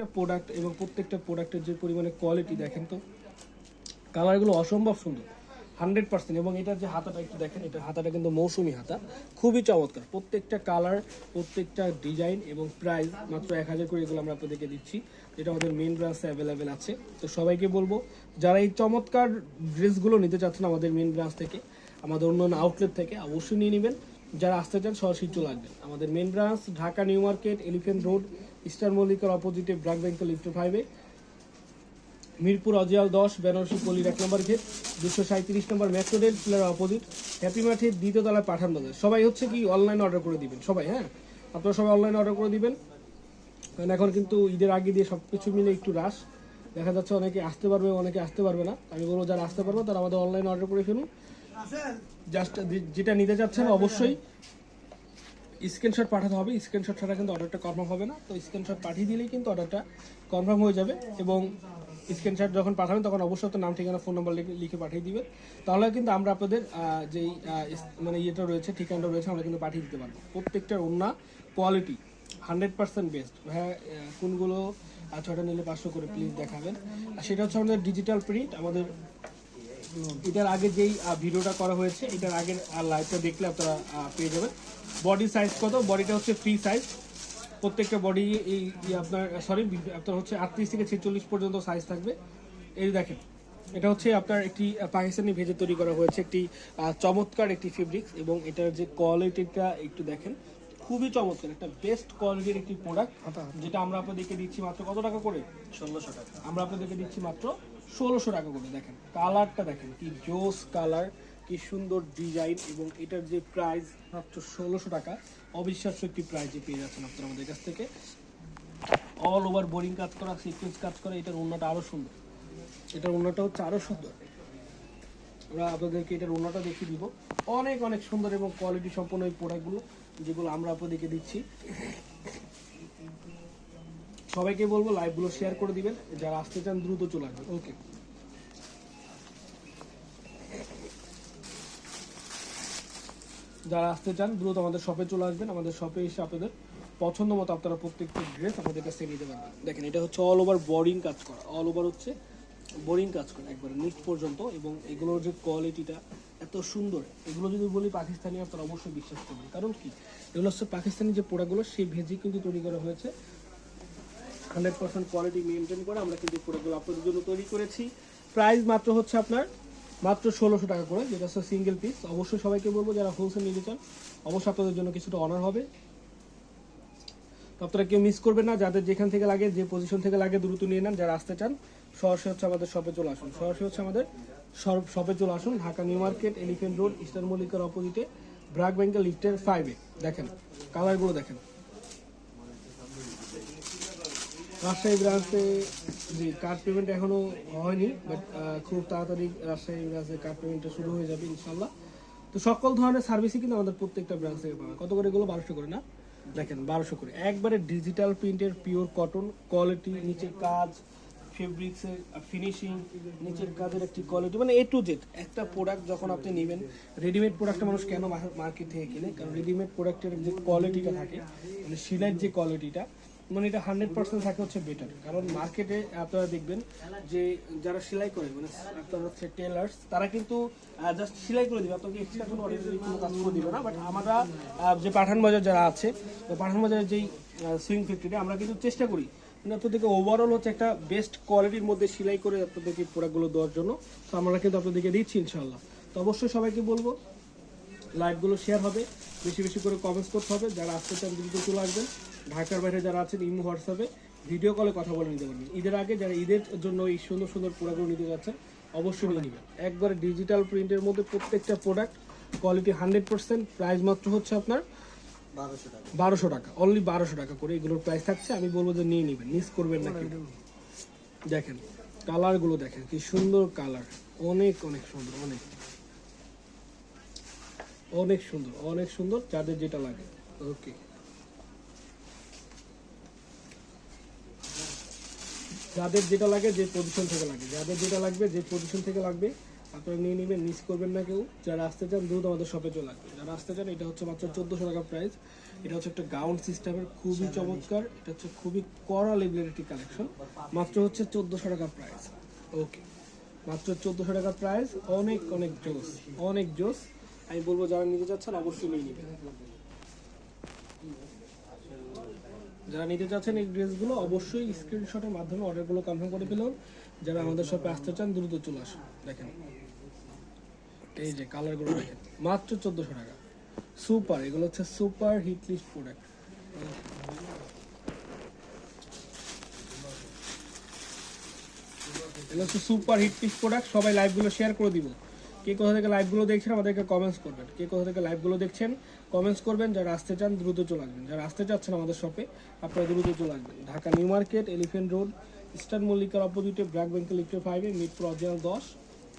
প্রত্যেকটা প্রোডাক্ট এবং প্রত্যেকটা প্রোডাক্টের যে পরিমাণে কোয়ালিটি দেখেন তো, কালারগুলো অসম্ভব সুন্দর 100%। এবং এটার যে হাতাটা একটু দেখেন, এটা হাতাটা কিন্তু মৌসুমি হাতা, খুবই চমৎকার। প্রত্যেকটা কালার, প্রত্যেকটা ডিজাইন এবং প্রাইস মাত্র 1000 করে এগুলো আমরা আপনাদেরকে দিচ্ছি, যেটা আমাদের মেন ব্রাঞ্চে অ্যাভেলেবেল আছে। তো সবাইকে বলবো যারা এই চমৎকার ড্রেসগুলো নিতে চাচ্ছেন আমাদের মেন ব্রাঞ্চ থেকে, আমাদের অন্যান্য আউটলেট থেকে, অবশ্যই নিয়ে নেবেন। যারা আসতে চান সরাসরি চলে আসবেন। আমাদের main branch Dhaka New Market, Elephant Road, star মল্লিকার অপোজিটে, ব্র্যাক ব্যাংকের লিফট 5-এ, মিরপুর অজিয়াল 10, বেনারসি পল্লীর 1 নম্বর গেট, 237 নম্বর metro rail pillar opposite, happy মার্টের দ্বিতীয় তলায় পাঠান বাজার। সবাই হচ্ছে কি অনলাইনে অর্ডার করে দিবেন সবাই, হ্যাঁ আপনারা সবাই অনলাইনে অর্ডার করে দিবেন, কারণ এখন কিন্তু ঈদের আগে দিয়ে সব কিছু মিলে একটু রাশ দেখা যাচ্ছে। অনেকে আসতে পারবে, অনেকে আসতে পারবে না। আমি বলবো যারা আসতে পারবে তারা আমাদের অনলাইনে অর্ডার করে ফেলুন। জাস্ট যেটা নিতে চাচ্ছেন অবশ্যই স্ক্রিনশট পাঠাতে হবে। স্ক্রিনশট ছাড়া কিন্তু অর্ডারটা কনফার্ম হবে না। তো স্ক্রিনশট পাঠিয়ে দিলেই কিন্তু অর্ডারটা কনফার্ম হয়ে যাবে। এবং স্ক্রিনশট যখন পাঠাবেন তখন অবশ্যই তো নাম, ঠিকানা, ফোন নাম্বার লিখে পাঠিয়ে দিবেন। তাহলে কিন্তু আমরা আপনাদের যেই মানে ইয়েটা রয়েছে, ঠিকানাটা রয়েছে, আমরা কিন্তু পাঠিয়ে দিতে পারবো। প্রত্যেকটার ওন্না কোয়ালিটি 100% বেস্ট। হ্যাঁ, কোনগুলো 6টা নিলে 500 করে প্লিজ দেখাবেন। আর সেটা হচ্ছে আমাদের ডিজিটাল প্রিন্ট। আমাদের এটার আগে যেই ভিডিওটা করা হয়েছে, এটার আগের লাইভটা দেখলে আপনারা পেয়ে যাবেন। বডি সাইজ কত, বডিটা হচ্ছে ফ্রি সাইজ। প্রত্যেকটা বডি এই আপনার আপনার হচ্ছে 38 থেকে 46 পর্যন্ত সাইজ থাকবে। এই দেখেন, এটা হচ্ছে আপনার একটি পাকিস্তানি ভেজে তৈরি করা হয়েছে, একটি চমৎকার একটি ফেব্রিক্স। এবং এটার যে কোয়ালিটিটা একটু দেখেন, খুবই চমৎকার, একটা বেস্ট কোয়ালিটির একটি প্রোডাক্ট, যেটা আমরা আপনাদেরকে দিচ্ছি মাত্র কত টাকা করে, 1600 টাকা। আমরা আপনাদেরকে দিচ্ছি মাত্র 1600 টাকা করে। দেখেন কালারটা, দেখেন কি জোস কালার, কি সুন্দর ডিজাইন। এবং এটার যে প্রাইস মাত্র 1600 টাকা, অবিশ্বাস্য একটি প্রাইজে পেয়ে যাচ্ছেন আপনারা আমাদের কাছ থেকে। অল ওভার বোরিং কাজ করা, সিকোয়েন্স কাজ করা। এটার ওড়নাটা আরো সুন্দর, এটার ওড়নাটা হচ্ছে আরো সুন্দর। আমরা আপনাদেরকে এটার ওড়নাটা দেখিয়ে দিব। অনেক অনেক সুন্দর এবং কোয়ালিটি সম্পন্ন এই প্রোডাক্টগুলো যেগুলো আমরা আপনাদেরকে দিচ্ছি। সবাইকে বলবো লাইভগুলো শেয়ার করে দিবেন, যারা আসতে চান দ্রুত চলে আসবেন। ওকে, যারা আসতে চান দ্রুত আমাদের শপে চলে আসবেন। আমাদের শপে এসে আপনাদের পছন্দ মতো আপনারা প্রত্যেকটা ড্রেস আমাদের কাছে নিতে পারবেন। দেখেন এটা হচ্ছে অল ওভার বোরিং কাজ করা, অল ওভার হচ্ছে বোরিং কাজ করা একবারে নিচ পর্যন্ত। এবং এগুলোর যে কোয়ালিটিটা এত সুন্দর, এগুলো যদি বলি পাকিস্তানি, আপনারা অবশ্যই বিশ্বাস করবেন। কারণ কি, এগুলো হচ্ছে পাকিস্তানি যে প্রোডাক্টগুলো সেই ভেজি কিন্তু তৈরি করা হয়েছে, 100% কোয়ালিটি মেনটেন করে আমরা কিন্তু প্রোডাক্টগুলো আপনাদের জন্য তৈরি করেছি। প্রাইস মাত্র হচ্ছে আপনার মাত্র 1600 টাকা করে, যেটা হচ্ছে সিঙ্গেল পিস। অবশ্যই সবাইকে বলবো যারা হোলসেল নিতে চান অবশ্যই আপনাদের জন্য কিছুটা অনার হবে। তো আপনারা কেউ মিস করবেন না, যাদের যেখান থেকে লাগে, যে পজিশন থেকে লাগে দ্রুত নিয়ে নেন। যারা আসতে চান সরাসরি হচ্ছে আমাদের শপে চলে আসুন, সরাসরি হচ্ছে আমাদের শপে চলে আসুন। Dhaka New Market, Elephant Road, star মল্লিকার অপোজিটে, ব্র্যাক ব্যাংকের লিফটের 5-এ। দেখেন কালারগুলো দেখেন। রাজশাহী ব্রাঞ্চে জি কার্ড পেমেন্ট এখনো হয়নি, বাট খুব তাড়াতাড়ি রাজশাহী ব্রাঞ্চে কার্ড পেমেন্টটা শুরু হয়ে যাবে ইনশাল্লাহ। তো সকল ধরনের সার্ভিসই কিন্তু আমাদের প্রত্যেকটা ব্রাঞ্চ থেকে পাবে। কত করে এগুলো? 1200 করে না? দেখেন 1200 করে, একবারে ডিজিটাল প্রিন্টের পিওর কটন কোয়ালিটি, নিচের কাজ, ফেব্রিক্সের ফিনিশিং, নিচের কাজের একটি কোয়ালিটি, মানে A to Z। একটা প্রোডাক্ট যখন আপনি নেবেন, রেডিমেড প্রোডাক্টটা মানুষ কেন মার্কেট থেকে কিনে? কারণ রেডিমেড প্রোডাক্টের যে কোয়ালিটিটা থাকে, মানে সিলাইয়ের যে কোয়ালিটিটা, মানে এটা 100% থাকে হচ্ছে বেটার। কারণ মার্কেটে আপনারা দেখবেন যে যারা সেলাই করে, মানে আপনার হচ্ছে টেলার্স, তারা কিন্তু জাস্ট সেলাই করে দিবে, আপনাকে এক্সট্রা কোনো অর্ডিনারি কোনো কাজ করে দিবে না। বাট আমরা যে পাঠান বাজার যারা আছে, তো পাঠান বাজারের যেই সুইং ফ্যাক্টরি, আমরা কিন্তু চেষ্টা করি মানে আপনাদেরকে ওভারঅল হচ্ছে একটা বেস্ট কোয়ালিটির মধ্যে সেলাই করে আপনাদেরকে প্রোডাক্টগুলো দেওয়ার জন্য। তো আমরা কিন্তু আপনাদেরকে দিচ্ছি ইনশাল্লাহ। তো অবশ্যই সবাইকে বলবো লাইভগুলো শেয়ার হবে, বেশি বেশি করে কমেন্টস করতে হবে। যারা আসতে চান দ্রুত চলে আসবেন। ঢাকার বাইরে যারা আছেন ইমো হোয়াটসঅ্যাপে ভিডিও কলে কথা বলে নিতে পারবেন। ঈদের আগে যারা ঈদের জন্য এই সুন্দর সুন্দর প্রোডাক্টগুলো নিতে যাচ্ছেন অবশ্যই নিয়ে নেবেন। একবারে ডিজিটাল প্রিন্টের মধ্যে প্রত্যেকটা প্রোডাক্ট কোয়ালিটি 100%। প্রাইস মাত্র হচ্ছে আপনার 1200 টাকা, অনলি 1200 টাকা করে এগুলোর প্রাইস থাকছে। আমি বলবো যে নিয়ে নেবেন, মিস করবেন না। দেখেন কালারগুলো দেখেন কি সুন্দর কালার, অনেক অনেক সুন্দর, অনেক অনেক সুন্দর, অনেক সুন্দর। যাদের যেটা লাগে ওকে, যাদের যেটা লাগে, যে পজিশন থেকে লাগে, যাদের যেটা লাগবে, যে পজিশন থেকে লাগবে আপনারা নিয়ে নেবেন, মিস করবেন না কেউ। যারা আসতে চান দ্রুত আমাদের শপে চলে আসবেন। যারা আসতে চান, এটা হচ্ছে মাত্র 1400 টাকা প্রাইস। এটা হচ্ছে একটা গাউন সিস্টেমের, খুবই চমৎকার। এটা হচ্ছে খুবই কড়া লেভেলের একটি কালেকশন, মাত্র হচ্ছে 1400 টাকা প্রাইস। ওকে, মাত্র 1400 টাকা প্রাইস। অনেক অনেক জোস, অনেক জোস। আমি বলবো যারা নিতে চাচ্ছেন অবশ্যই নিয়ে নেবেন। যারা নিতে চাচ্ছেন এই ড্রেসগুলো অবশ্যই স্ক্রিনশটের মাধ্যমে অর্ডারগুলো কনফার্ম করে ফেলুন। যারা আমাদের শপে আসতে চান দ্রুত চলে আসুন। দেখেন এই যে কালারগুলো দেখেন, মাত্র 1400 টাকা। সুপার, এগুলো হচ্ছে সুপার হিট লিস্ট প্রোডাক্ট। এগুলো হচ্ছে সুপার হিট লিস্ট প্রোডাক্ট। সবাই লাইভগুলো শেয়ার করে দিব। কে কোথা থেকে লাইভগুলো দেখছেন আমাদেরকে কমেন্টস করবেন। কে কোথা থেকে লাইভগুলো দেখছেন কমেন্টস করবেন। যারা আসতে চান দ্রুত চলে আসবেন। যারা আসতে চাচ্ছেন আমাদের শপে আপনারা দ্রুত চলে আসবেন। Dhaka New Market, Elephant Road, Eastern মল্লিকার অপোজিটে, ব্র্যাক ব্যাংকের লিফটে 5-এ, মিরপুর অরিজিনাল 10,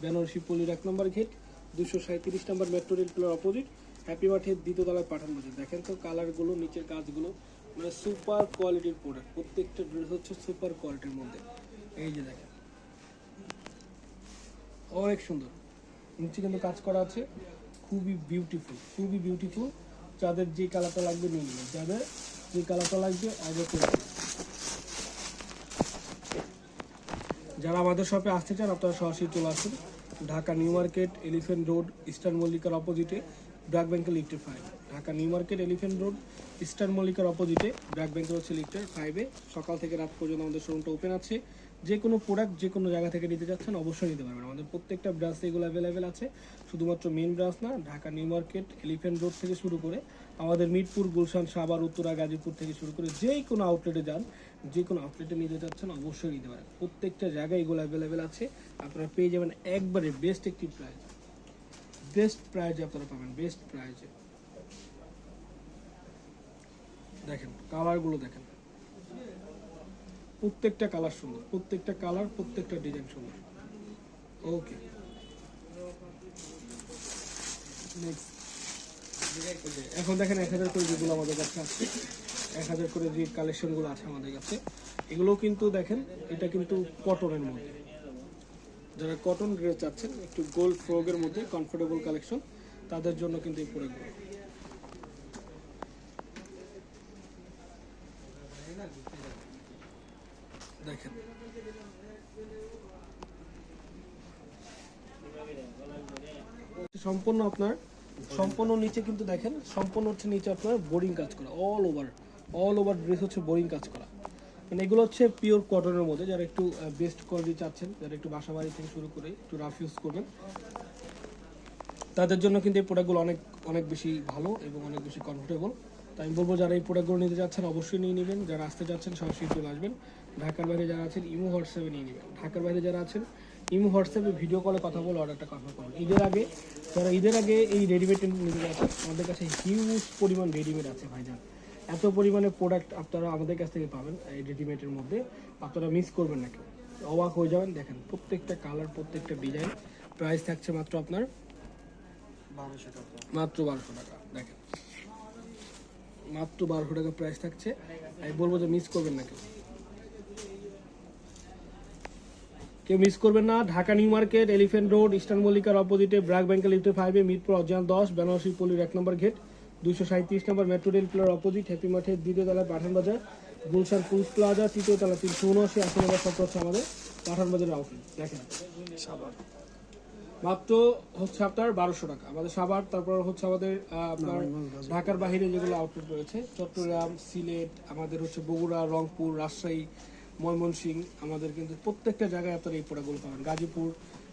বেনারসি পল্লীর 1 নম্বর গেট, 237 নম্বর metro rail pillar opposite, happy মার্টের দ্বিতীয় তলায় পাঠান বাজার। দেখেন তো কালারগুলো, নিচের কাজগুলো, মানে সুপার কোয়ালিটির প্রোডাক্ট। প্রত্যেকটা ড্রেস হচ্ছে সুপার কোয়ালিটির মধ্যে। এই যে দেখেন অনেক সুন্দর, নিচে কিন্তু কাজ করা আছে, খুবই বিউটিফুল, খুবই বিউটিফুল। যাদের যে কালারটা লাগবে নিয়ে নেবেন, যাদের যে কালারটা লাগবে অর্ডার করে নেবেন। যারা আমাদের শপে আসতে চান আপনারা সরাসরি চলে আসুন। Dhaka New Market, Elephant Road, Eastern মল্লিকার অপোজিটে, ব্র্যাক ব্যাংকের লিফটে 5। Dhaka New Market, Elephant Road, Eastern মল্লিকার অপোজিটে, ব্র্যাক ব্যাংকের হচ্ছে লিফটে 5-এ। সকাল থেকে রাত পর্যন্ত আমাদের শোরুমটা ওপেন আছে। যে কোনো প্রোডাক্ট যে কোনো জায়গা থেকে নিতে চাচ্ছেন অবশ্যই নিতে পারবেন। আমাদের প্রত্যেকটা ব্রাঞ্চে এগুলো অ্যাভেলেবেল আছে। শুধুমাত্র মেন ব্রাঞ্চ না, Dhaka New Market, Elephant road থেকে শুরু করে আমাদের মিরপুর, গুলশান, সাভার, উত্তরা, গাজীপুর থেকে শুরু করে যে কোনো আউটলেটে যান, যে কোনো আউটলেটে নিতে চাচ্ছেন অবশ্যই নিতে পারেন। প্রত্যেকটা জায়গায় এগুলো অ্যাভেলেবেল আছে। আপনারা পেয়ে যাবেন একবারে বেস্ট একটি প্রাইস, বেস্ট প্রাইজে আপনারা পাবেন, বেস্ট প্রাইজে। দেখেন কালারগুলো দেখেন, প্রত্যেকটা কালার সুন্দর, প্রত্যেকটা কালার, প্রত্যেকটা ডিজাইন সুন্দর। ওকে, নেক্সট এখন দেখেন 1000 করে যেগুলো আমাদের কাছে আছে, 1000 করে যে কালেকশনগুলো আছে আমাদের কাছে, এগুলো কিন্তু দেখেন এটা কিন্তু কটনের মধ্যে। যারা কটন ড্রেস চাচ্ছেন একটু গোল্ড ফ্রকের মধ্যে কমফোর্টেবল কালেকশন, তাদের জন্য কিন্তু এই প্রোডাক্টগুলো। দেখেন সম্পূর্ণ আপনার সম্পূর্ণ নিচে কিন্তু দেখেন সম্পূর্ণ হচ্ছে নিচে আপনার বোরিং কাজ করা, অল ওভার ড্রেস হচ্ছে বোরিং কাজ করা। মানে এগুলো হচ্ছে পিওর কটনের মধ্যে। যারা একটু বেস্ট কোয়ালিটি চাচ্ছেন, যারা একটু বাসা বাড়ি থেকে শুরু করে একটু রাফ ইউজ করবেন, তাদের জন্য কিন্তু এই প্রোডাক্টগুলো অনেক অনেক বেশি ভালো এবং অনেক বেশি কমফোর্টেবল। তাই আমি বলবো যারা এই প্রোডাক্টগুলো নিতে যাচ্ছেন অবশ্যই নিয়ে নেবেন। যারা আসতে যাচ্ছেন সরাসরি চলে আসবেন। ঢাকার বাইরে যারা আছেন ইমো হোয়াটসঅ্যাপে নিয়ে নেবেন। ঢাকার বাইরে যারা আছেন ইমো হোয়াটসঅ্যাপে ভিডিও কলে কথা বলে অর্ডারটা কনফার্ম করবেন। ঈদের আগে এই রেডিমেড নিতে যাচ্ছেন, আমাদের কাছে হিউজ পরিমাণ রেডিমেড আছে ভাইজান। এত পরিমাণে প্রোডাক্ট আপনারা আমাদের কাছ থেকে পাবেন এই রেডিমেডের মধ্যে, আপনারা মিস করবেন না, কেউ অবাক হয়ে যাবেন। দেখেন প্রত্যেকটা কালার, প্রত্যেকটা ডিজাইন। প্রাইস থাকছে মাত্র আপনার 1200 টাকা, মাত্র 1200 টাকা। দেখেন মাত্র 1200 টাকা প্রাইস থাকছে। আমি বলবো যে মিস করবেন না, কেউ মিস করবেন না। Dhaka New Market, Elephant Road, Eastern মল্লিকার অপোজিটে, ব্র্যাক ব্যাংকের লিফটে 5-এ, মিরপুর অরিজিনাল 10, বেনারসি পল্লীর 1 নম্বর গেট, 237 নম্বর metro rail pillar opposite, happy মার্টের দ্বিতীয় তলায় পাঠান বাজার, গুলশান পুলিশ প্লাজা, তৃতীয় তলা 379, 80 নম্বর শপ হচ্ছে আমাদের পাঠান বাজারের আউটলেট। দেখেন সাভার মাত্র হচ্ছে আপনার 1200 টাকা আমাদের সাভার। তারপর হচ্ছে আমাদের আপনার ঢাকার বাইরে যেগুলো আউটলেট রয়েছে, চট্টগ্রাম, সিলেট, আমাদের হচ্ছে বগুড়া, রংপুর, রাজশাহী, ময়মনসিংহ, আমাদের কিন্তু প্রত্যেকটা জায়গায় আপনারা এই প্রোডাক্টগুলো পাবেন। গাজীপুর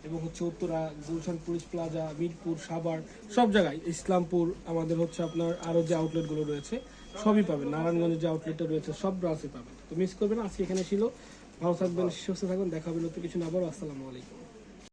এবং হচ্ছে উত্তরা, গুলশান পুলিশ প্লাজা, মিরপুর, সাভার, সব জায়গায়, ইসলামপুর, আমাদের হচ্ছে আপনার আরও যে আউটলেটগুলো রয়েছে সবই পাবেন। নারায়ণগঞ্জের যে আউটলেটটা রয়েছে সব ব্রাঞ্চে পাবেন। তো মিস করবেন না। আজকে এখানে ছিল। ভালো থাকবেন, সুস্থ থাকবেন, দেখা হবে নতুন কিছু না। আবার আসসালামু আলাইকুম।